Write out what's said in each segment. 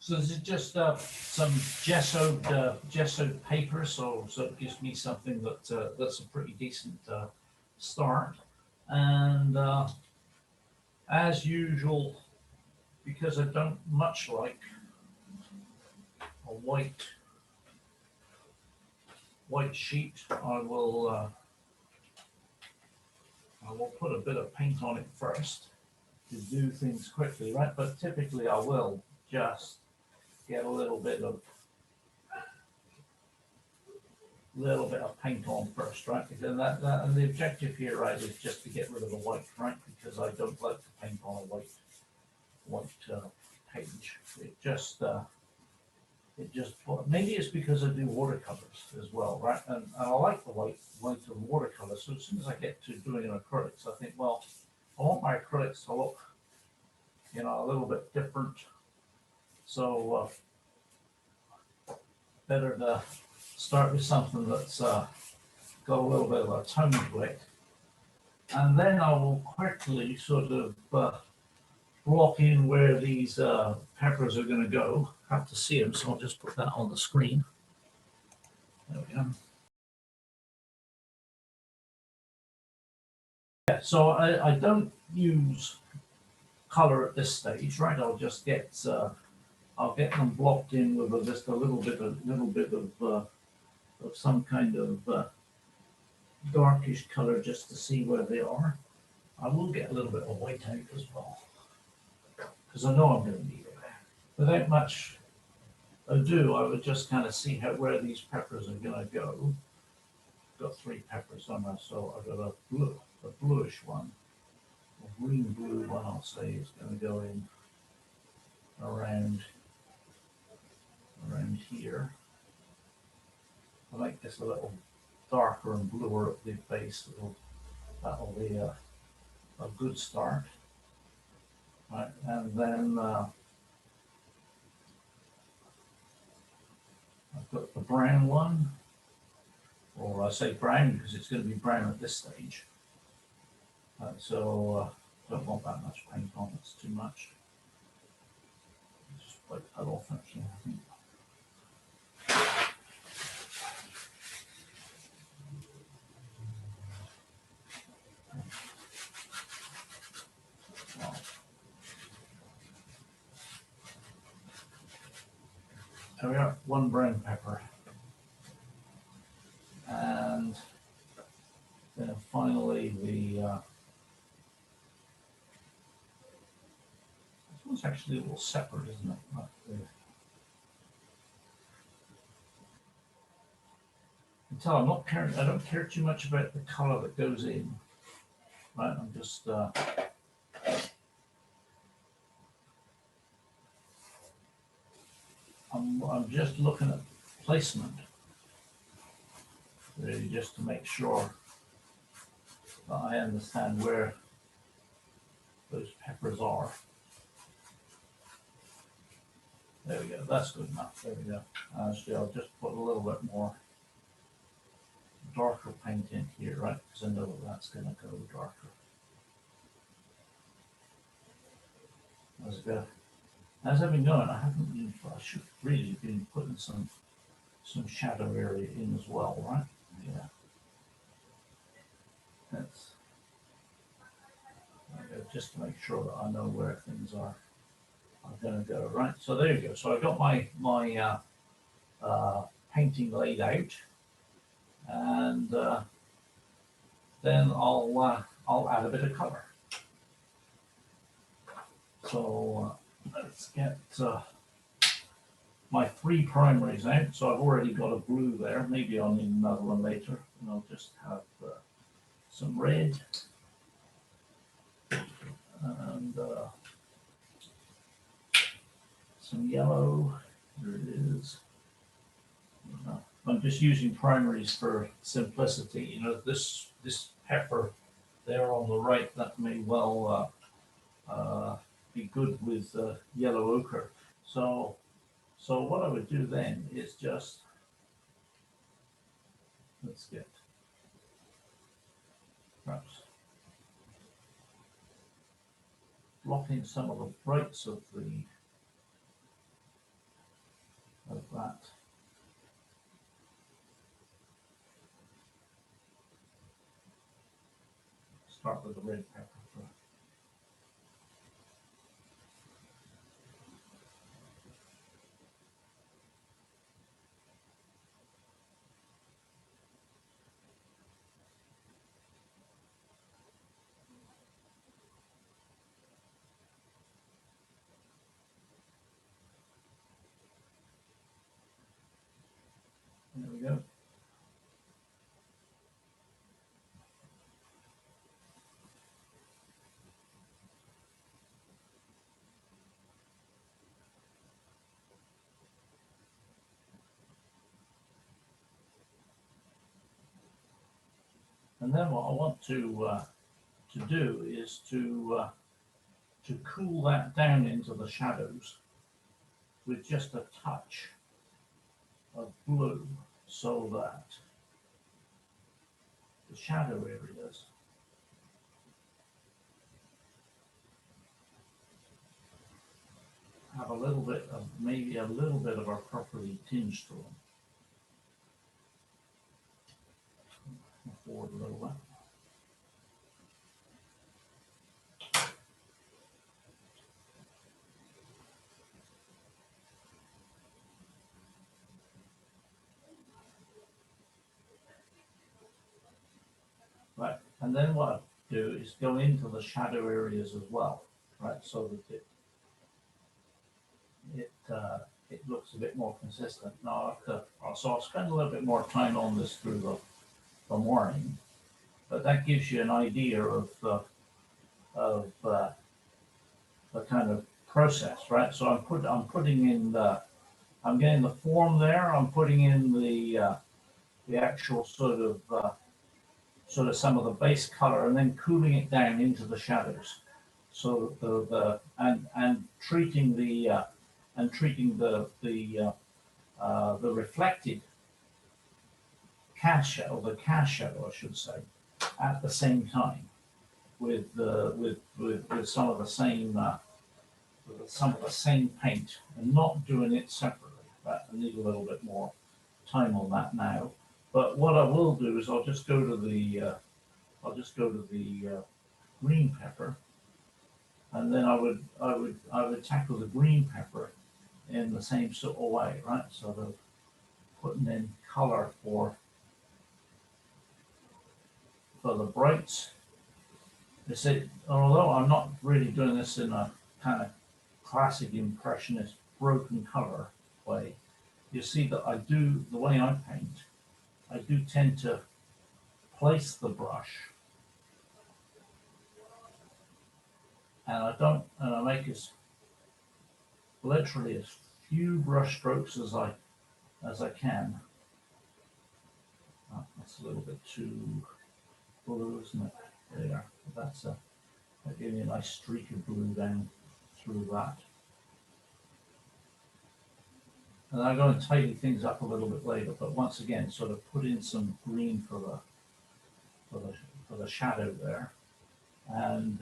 So this is just some gessoed paper, so it gives me something that's a pretty decent start. And as usual, because I don't much like a white sheet, I will put a bit of paint on it first to do things quickly, right? But typically I will just get a little bit of paint on first, right? Because and the objective here, right, is just to get rid of the white, right? Because I don't like to paint on a white page. It just maybe it's because I do watercolors as well, right? And I like the white of watercolor. So as soon as I get to doing an acrylics, I think, well, I want my acrylics to look, a little bit different. So better to start with something that's got a little bit of a tone to it. And then I will quickly sort of block in where these peppers are going to go. Have to see them, so I'll just put that on the screen. There we go. Yeah, so I don't use color at this stage, right? I'll just get them blocked in with just a little bit of some kind of darkish color just to see where they are. I will get a little bit of white out as well, because I know I'm going to need it. Without much ado, I would just kind of see where these peppers are going to go. I've got 3 peppers on there, so I've got a bluish one, a green blue one. I'll say is going to go in around here. I like this a little darker and bluer at the base. That'll be a good start. Right, and then I've got the brown one, or I say brown because it's going to be brown at this stage. So don't want that much paint on, it's too much. Just wipe that off actually, I think. There we are, 1 brown pepper. And then finally this one's actually a little separate, isn't it? Right there. I don't care too much about the color that goes in. Right, I'm just I'm just looking at placement, really, just to make sure that I understand where those peppers are. There we go, that's good enough. There we go. Actually, I'll just put a little bit more darker paint in here, right? Because I know that's going to go darker. That's good. As I've been going, I should really have been putting some shadow area in as well, right? Yeah. That's just to make sure that I know where things are going to go, right? So there you go. So I got my painting laid out, and then I'll add a bit of color. So let's get my 3 primaries out. So I've already got a blue there. Maybe I'll need another one later. And I'll just have some red and some yellow. There it is. I'm just using primaries for simplicity. This pepper there on the right, that may well be good with yellow ochre. So what I would do then is just, let's get perhaps blocking some of the brights of the of that. Start with the red pepper first. There we go. And then what I want to do is to cool that down into the shadows with just a touch of blue, so that the shadow areas have a little bit of, maybe a little bit of a purpley tinge to them. Forward a little bit. Right, and then what I do is go into the shadow areas as well, right, so that it looks a bit more consistent. Now, so I'll spend a little bit more time on this through the morning, but that gives you an idea of the kind of process, right? So I'm putting in I'm getting the form there. I'm putting in the actual sort of some of the base color, and then cooling it down into the shadows. So and treating the reflected cast shadow, the cast shadow, I should say, at the same time with some of the same paint, and not doing it separately. But I need a little bit more time on that now. But what I will do is I'll just go to the green pepper, and then I would tackle the green pepper in the same sort of way, right? Sort of putting in color for the brights. You see, although I'm not really doing this in a kind of classic impressionist broken color way, you see that I do, the way I paint, I do tend to place the brush, and I make literally as few brush strokes as I can. Oh, that's a little bit too blue, isn't it? There, that gave me a nice streak of blue down through that. And I'm going to tidy things up a little bit later, but once again, sort of put in some green for the shadow there, and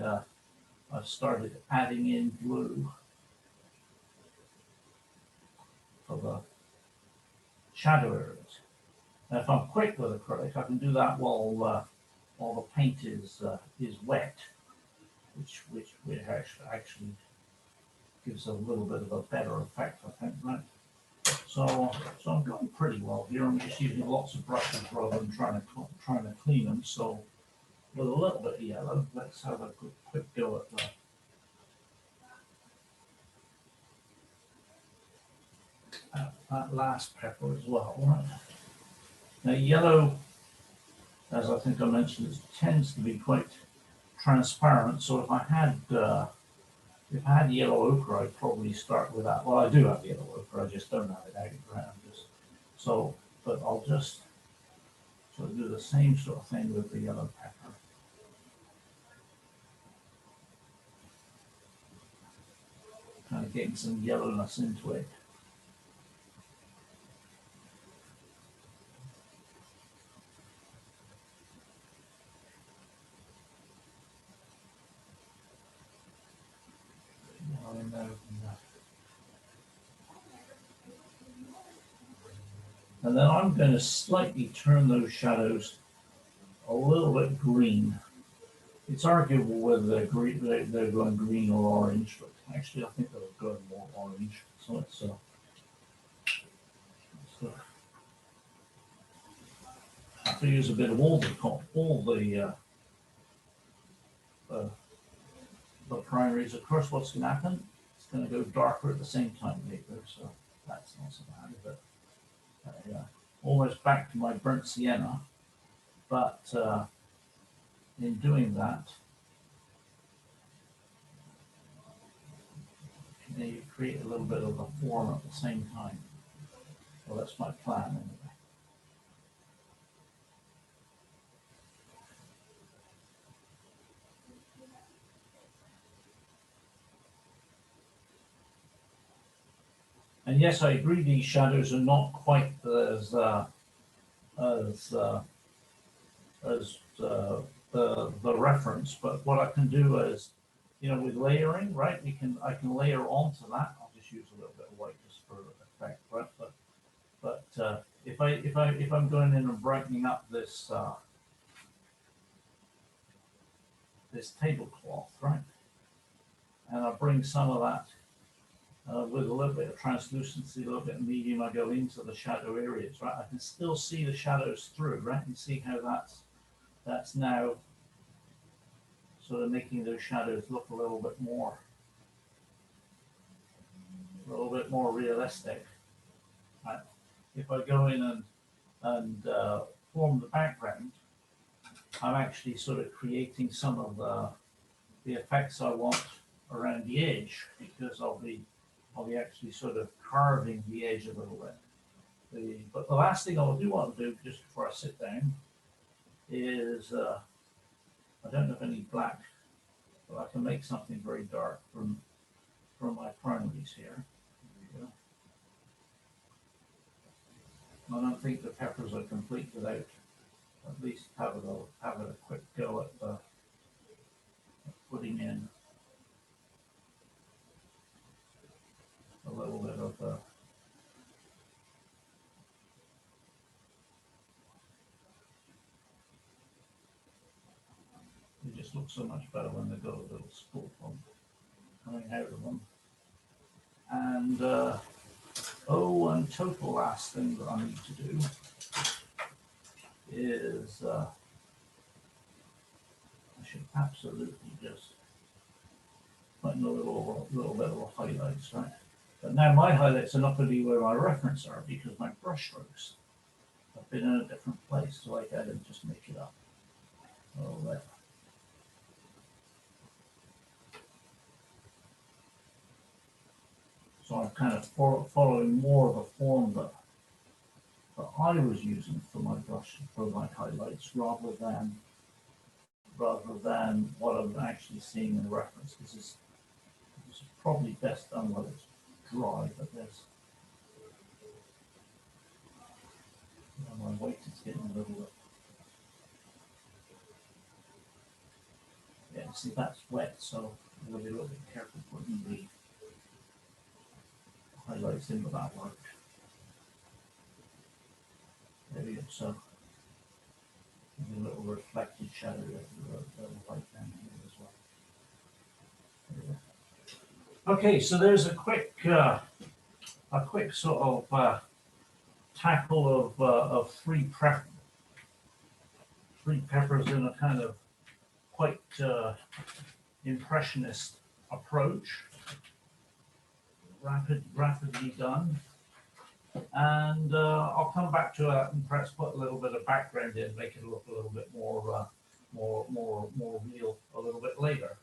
I've started adding in blue for the shadow areas. Now, if I'm quick with acrylic, I can do that while the paint is wet, which actually gives a little bit of a better effect, I think, right? So I'm going pretty well here. I'm just using lots of brushes rather than trying to clean them. So with a little bit of yellow, let's have a quick go at that last pepper as well. Right? Now yellow, as I think I mentioned, tends to be quite transparent. So if I had yellow ochre, I'd probably start with that. Well, I do have yellow ochre, I just don't have it out around. But I'll just sort of do the same sort of thing with the yellow pepper. Kind of getting some yellowness into it. And then I'm going to slightly turn those shadows a little bit green. It's arguable whether they're going green or orange, but actually I think they're going more orange. So let's have to use a bit of all the primaries. Of course, what's going to happen? It's going to go darker at the same time later, so that's not so bad, but almost back to my burnt sienna. But in doing that, you create a little bit of a form at the same time. Well, that's my plan anyway. And yes, I agree. These shadows are not quite as the reference, but what I can do is, with layering, right? I can layer onto that. I'll just use a little bit of white just for effect, right? But if I'm going in and brightening up this this tablecloth, right? And I bring some of that with a little bit of translucency, a little bit of medium. I go into the shadow areas, right? I can still see the shadows through, right? And see how that's now sort of making those shadows look a little bit more realistic. Right? If I go in and form the background, I'm actually sort of creating some of the effects I want around the edge, because I'll be actually sort of carving the edge a little bit. But the last thing I do want to do just before I sit down is I don't have any black, but I can make something very dark from my primaries here. I don't think the peppers are complete without at least having a quick go at putting in a little bit of it just looks so much better when they've got a little spool coming out of them. And and total last thing that I need to do is I should absolutely just put in a little bit of a highlights, right? But now my highlights are not going to be where my reference are, because my brush strokes have been in a different place, so I gotta just make it up a little bit. So I'm kind of following more of a form that I was using for my brush, for my highlights, rather than what I'm actually seeing in the reference. This is probably best done when it's dry, but there's my weight is getting a little bit. Yeah, see, that's wet, so I'm going to be a little bit careful putting the highlights in without work. There we go. So there's a little reflected shadow of light down here as well. Okay, so there's a quick sort of tackle of three peppers in a kind of quite impressionist approach. Rapidly done, and I'll come back to that and perhaps put a little bit of background in, make it look a little bit more real a little bit later.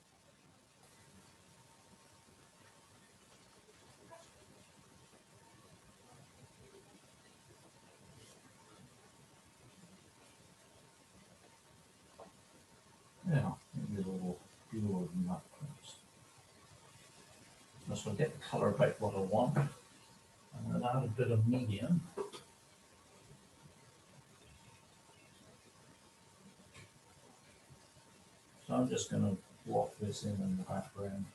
Yeah, maybe a little fewer than that, perhaps. So I'll get the color about what I want, and then add a bit of medium. So I'm just going to block this in the background.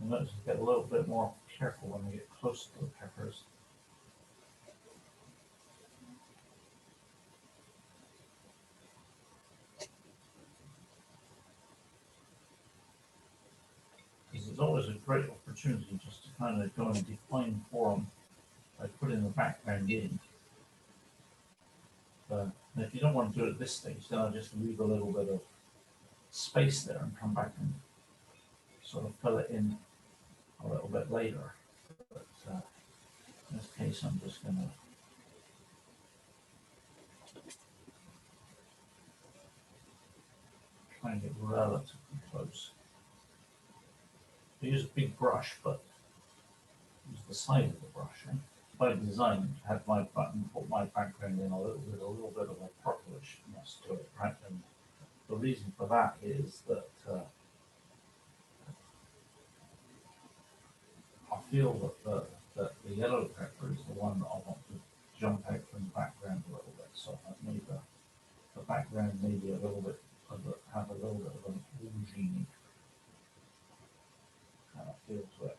Let's get a little bit more careful when we get close to the peppers. Because it's always a great opportunity just to kind of go and define form by putting the background in. And if you don't want to do it at this stage, then I'll just leave a little bit of space there and come back and sort of fill it in a little bit later. But in this case, I'm just going to try and get relatively close. I use a big brush, but use the side of the brush. Eh? By design, had my button, put my background in a little bit of a purplishness to it, right? And the reason for that is that I feel that the yellow pepper is the one that I want to jump out from the background a little bit. So I've made the background maybe a little bit have a little bit of an orangey kind of feel to it.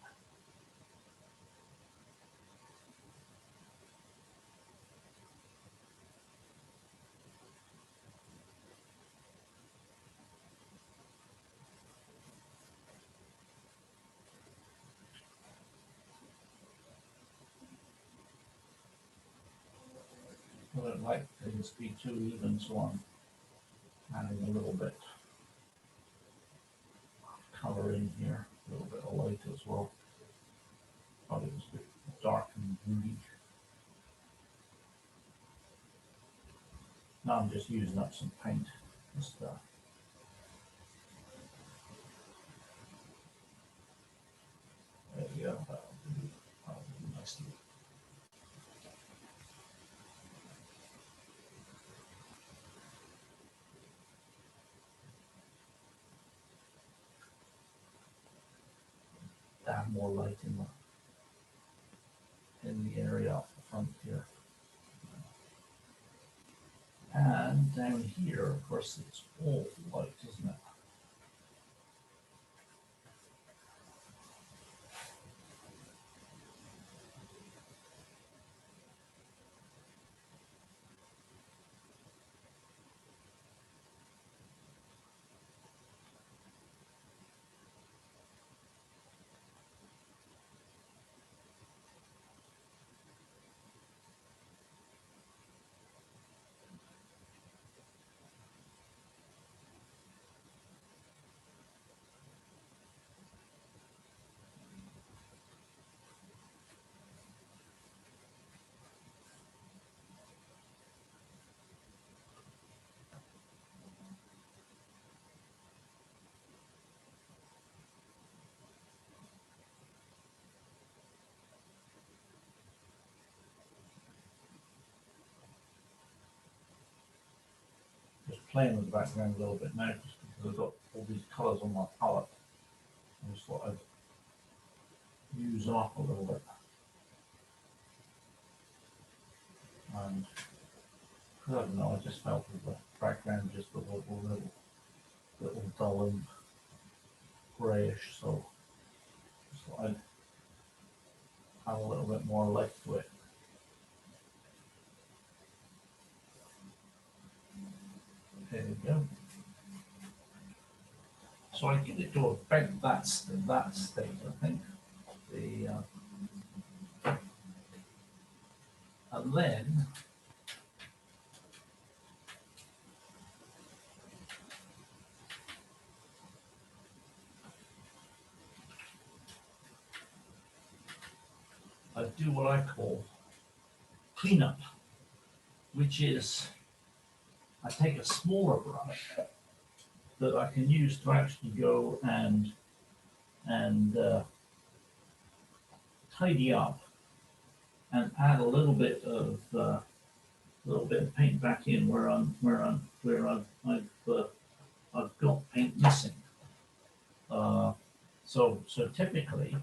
I don't like things to be too even, so I'm adding a little bit of color in here, a little bit of light as well. Thought it was a bit dark and moody. Now I'm just using up some paint. Just there we go. That'll do nicely. Add more light in the area off the front here. And down here, of course, it's all white, isn't it? Just playing with the background a little bit now, just because I've got all these colours on my palette. I just thought I'd use them up a little bit. And I don't know, I just felt that the background just a little dull and greyish, so just thought I'd add a little bit more light to it. There we go. So I get it to about that state, I think. And then I do what I call cleanup, which is I take a smaller brush that I can use to actually go and tidy up and add a little bit of paint back in where I've got paint missing. So typically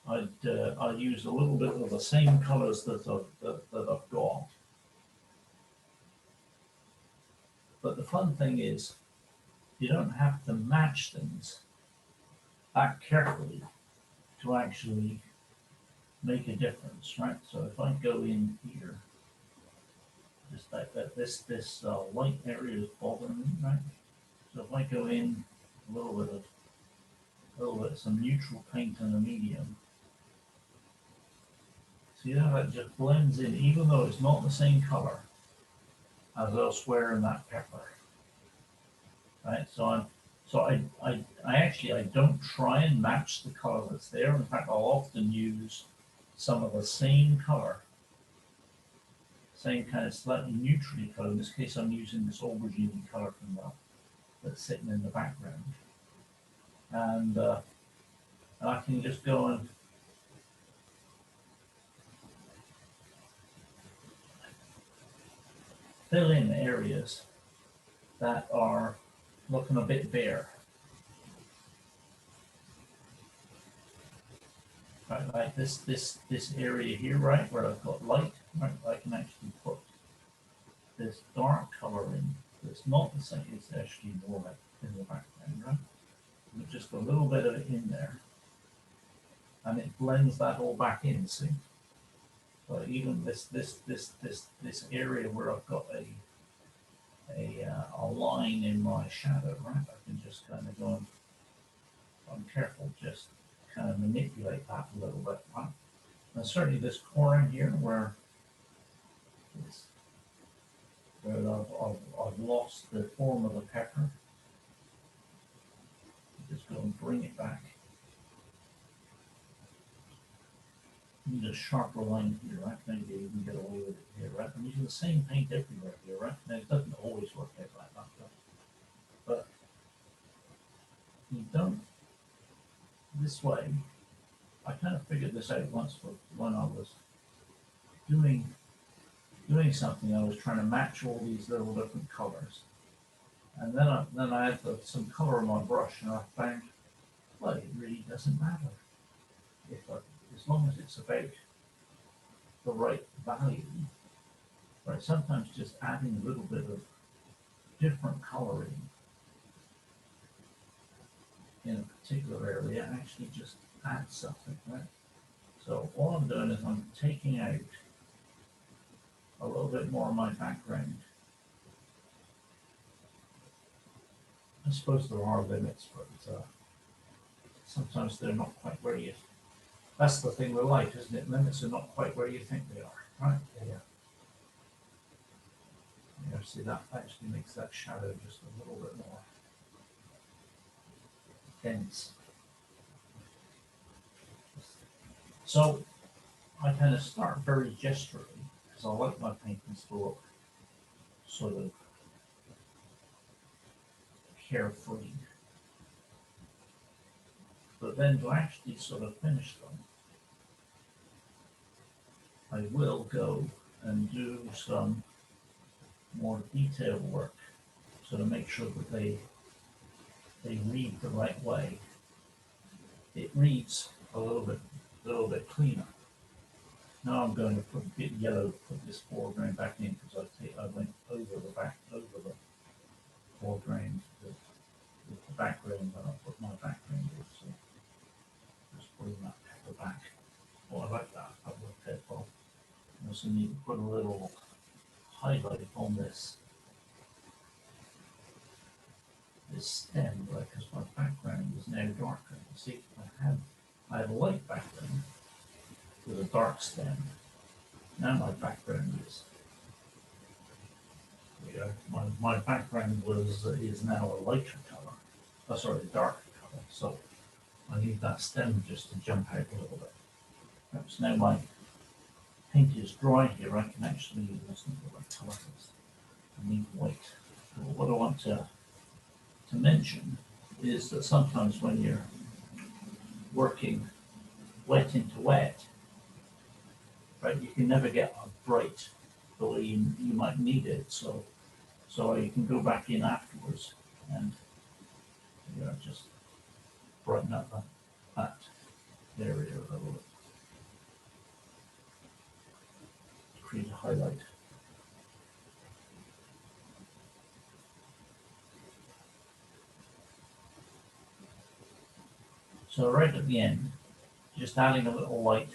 I'd use a little bit of the same colors that I've got. But the fun thing is, you don't have to match things that carefully to actually make a difference, right? So if I go in here, just like that, this light area is bothering me, right? So if I go in a little bit of some neutral paint and a medium, see how that just blends in, even though it's not the same color as elsewhere in that pepper, right? I don't try and match the color that's there. In fact, I'll often use some of the same color, same kind of slightly neutrally color. In this case, I'm using this aubergine color from that's sitting in the background, and I can just go and fill in areas that are looking a bit bare. Right, like this area here, right, where I've got light, right, I can actually put this dark color in. It's not the same, it's actually more like in the background, right? With just a little bit of it in there. And it blends that all back in, see? So even this area where I've got a line in my shadow, right? I can just kind of go and, I'm careful, just kind of manipulate that a little bit, right? And certainly this corner here where I've lost the form of the pepper, just go and bring it back. Need a sharper line here, right? Maybe you can get away with it here, right? I'm using the same paint everywhere here, right? Now it doesn't always work out like that, but you don't, this way, I kind of figured this out once when I was doing something. I was trying to match all these little different colors, and then I had some color on my brush, and I found, well, it really doesn't matter as long as it's about the right value, right? Sometimes just adding a little bit of different coloring in a particular area actually just adds something, right? So all I'm doing is I'm taking out a little bit more of my background. I suppose there are limits, but sometimes they're not quite where you. That's the thing with light, isn't it? Limits are not quite where you think they are, right? Yeah. Yeah, see that actually makes that shadow just a little bit more dense. So I kind of start very gesturally because I like my paintings to look sort of carefree. But then to actually sort of finish them, I will go and do some more detailed work so to make sure that they read the right way. It reads a little bit cleaner. Now I'm going to put a bit yellow, put this foreground back in because I went over the foreground with the background, and I put my background in, so just putting that pepper back. Oh, I like that, that worked out well. I also need to put a little highlight on this stem, right, because my background is now darker. You see, I had a light background with a dark stem. Now my background is, my background is now a lighter color. Oh, sorry, a darker color. So I need that stem just to jump out a little bit. Perhaps now my paint is dry here, I can actually use the right color. I need white. So what I want to mention is that sometimes when you're working wet into wet, right, you can never get a bright the way you might need it. So you can go back in afterwards and just brighten up that area a little bit. Create a highlight. So right at the end, just adding a little light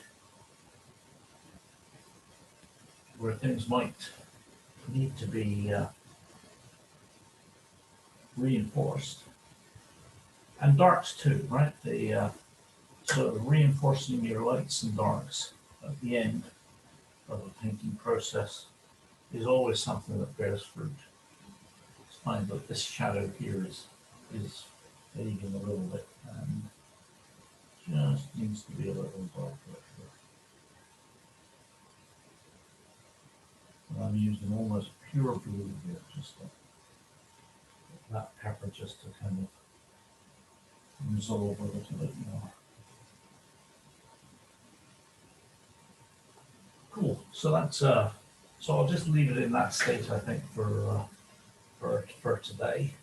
where things might need to be reinforced. And darks too, right? So reinforcing your lights and darks at the end of the painting process is always something that bears fruit. It's fine, but this shadow here is fading a little bit and just needs to be a little darker. And I'm using almost pure blue here, just that pepper, just to kind of resolve a little bit more. Cool. So that's so I'll just leave it in that state, I think, for today.